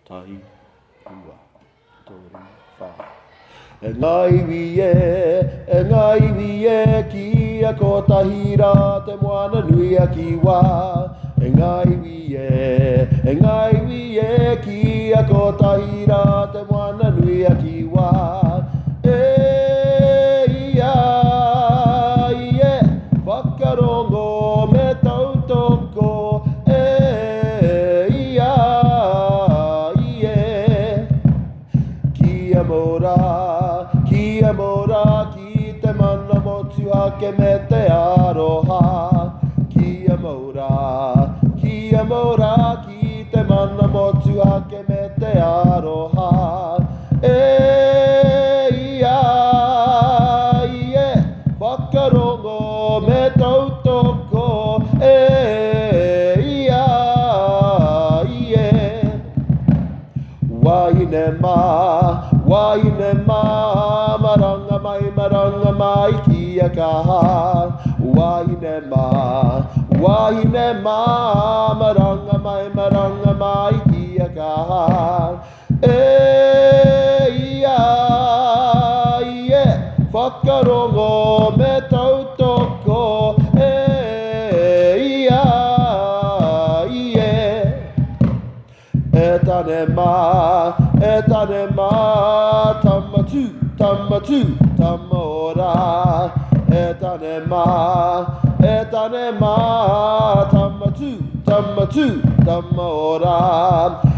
tahi ua tori wha. E ngai wie ki a ko tahira te moana nui a ki wā. E ngai wie ki a ko tahira te moana nui a ki wā. E ia, whakarongo me tautoko. E ia, Kia mora, ki te mana motu ake me te aroha. Kia mora, ki te mana motu ake me te aroha. E ia, whakarongo me tautoko. E ia, Wahine mā, maranga mai ki a kaha. Wahine mā, maranga mai ki a kaha. E ia, whakarongo me tautoko. E ia, E tane mā, tamatu, tamora. E tane mā, tamatu, tamora.